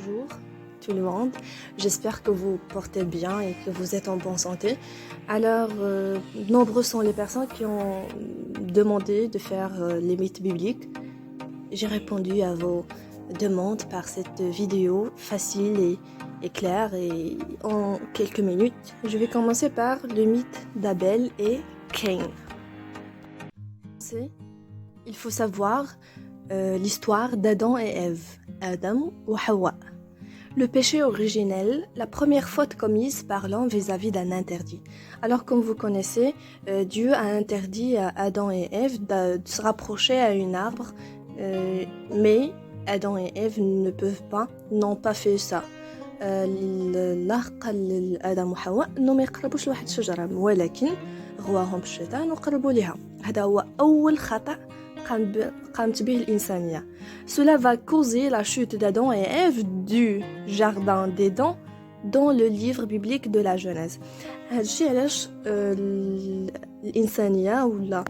Bonjour tout le monde, j'espère que vous portez bien et que vous êtes en bonne santé. Alors, nombreux sont les personnes qui ont demandé de faire les mythes bibliques. J'ai répondu à vos demandes par cette vidéo facile et claire et en quelques minutes. Je vais commencer par le mythe d'Abel et Cain. Il faut savoir l'histoire d'Adam et Ève, Adam ou Hawa. Le péché originel, la première faute commise par l'homme vis-à-vis d'un interdit. Alors comme vous connaissez, Dieu a interdit à Adam et Ève de se rapprocher à un arbre, mais Adam et Ève n'ont pas fait ça. الله قال لآدم وحواء انهم ما يقربوش لواحد الشجره ولكن غواهم الشيطان وقربوا لها. هذا هو اول خطأ قامت به الإنسانية. Cela va causer la chute d'Adam et Ève du jardin d'Éden dans le livre biblique de la Genèse. هادشي علاش الإنسانية ولا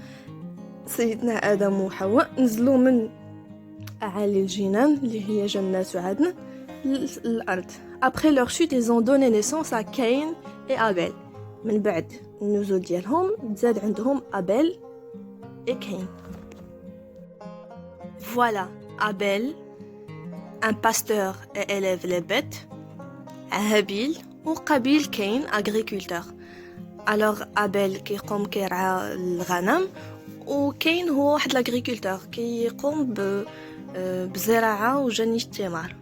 سيدنا آدم وحواء نزلوا من أعالي الجنان اللي هي جنات عدن للأرض. Après leur chute, ils ont donné naissance à Cain et Abel. من بعد النزول ديالهم تزاد عندهم Abel et Cain. Voilà, Abel, un pasteur et élève les bêtes, Habil ou Qabil Cain, agriculteur. Alors Abel كيقوم كيرعى الغنم و Cain هو واحد l'agriculteur كيقوم بزراعة وجني الثمار.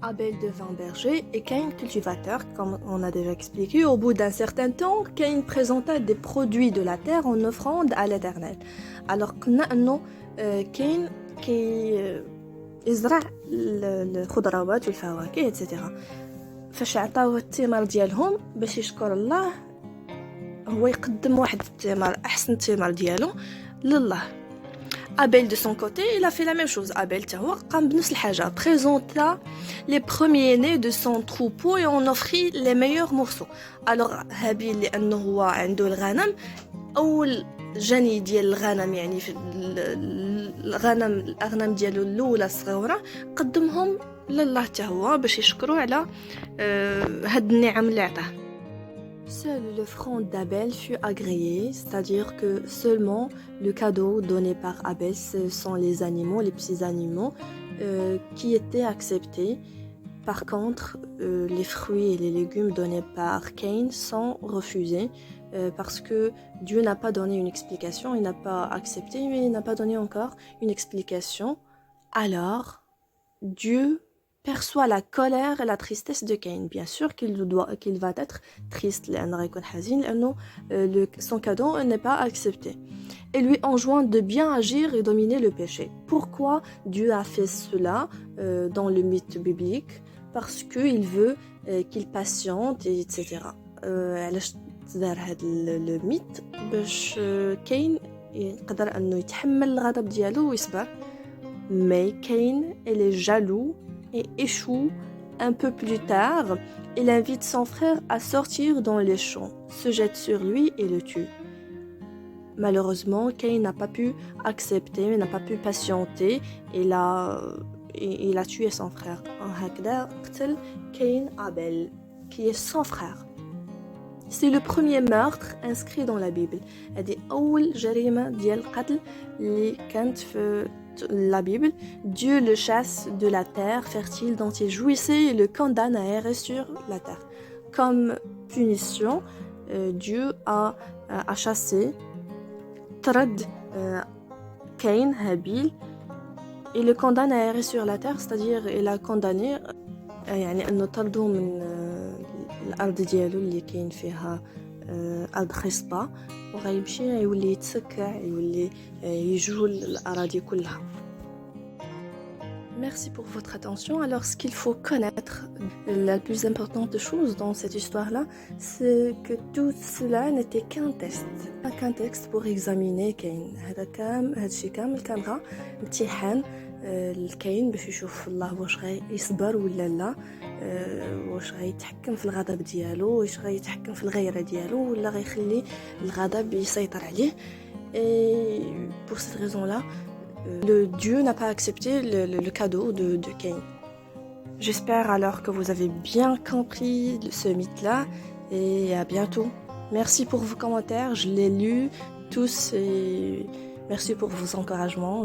Abel devint berger et Cain cultivateur, comme on a déjà expliqué. Au bout d'un certain temps, Cain présenta des produits de la terre en offrande à l'Éternel. Alors قلنا انه كاين يزرع الخضروات والفواكه اتسيتيرا. فاش عطاوه الثمار ديالهم باش يشكر الله، هو يقدم واحد الثمار احسن الثمار ديالو لله. Abel de son côté, il a fait la même chose. Abel تاهو قام بنفس الحاجه، présenta les premiers-nés de son troupeau et on offrit les meilleurs morceaux. Alors هابيل لانه هو عنده الغنم، اول جني ديال الغنم يعني في الاغنام ديالو الاولى الصغيره قدمهم لله حتى هو باش يشكروا على هاد النعم اللي عطاه. Seul l'offrande d'Abel fut agréée, c'est-à-dire que seulement le cadeau donné par Abel, ce sont les animaux, les petits animaux qui étaient acceptés. Par contre, les fruits et les légumes donnés par Cain sont refusés parce que Dieu n'a pas donné une explication, il n'a pas accepté, mais il n'a pas donné encore une explication. Alors, Dieu perçoit la colère et la tristesse de Cain. Bien sûr qu'il va être triste, son cadeau n'est pas accepté. Et lui enjoint de bien agir et dominer le péché. Pourquoi Dieu a fait cela dans le mythe biblique? Parce qu'il veut qu'il patiente, etc. علاش تدار هذا الميت باش كاين يقدر انه يتحمل الغضب ديالو ويصبر. Mais Cain elle est jaloux et échoue un peu plus tard. Il invite son frère à sortir dans les champs, se jette sur lui et le tue. Malheureusement, Cain n'a pas pu accepter, n'a pas pu patienter. Il a tué son frère. هكذا قتل Cain Abel, qui est son frère. C'est le premier meurtre inscrit dans la Bible. هذه أول جريمة ديال القتل اللي كانت في la Bible. Dieu le chasse de la terre fertile dont il jouissait et le condamne à errer sur la terre. Comme punition, Dieu a chassé Trad Cain, Habil, et le condamne à errer sur la terre, c'est-à-dire il a condamné يعني انه طردوه من الارض ديالو اللي كاين فيها ارض خصبه وغيمشي يولي يتسكع يولي يجول الأراضي كلها. Merci pour votre attention. Alors, ce qu'il faut connaître, la plus importante chose dans cette histoire-là, c'est que tout cela n'était qu'un texte pour examiner Cain. هادشي كامل كان غا امتحان الكاين باش يشوف الله واش غيصبر ولا لا، واش غيتحكم في الغضب ديالو، واش غيتحكم في الغيرة ديالو ولا غيخلي الغضب يسيطر عليه. Et pour cette raison-là, le Dieu n'a pas accepté le cadeau de Cain. J'espère alors que vous avez bien compris ce mythe-là et à bientôt. Merci pour vos commentaires, je l'ai lu tous et merci pour vos encouragements.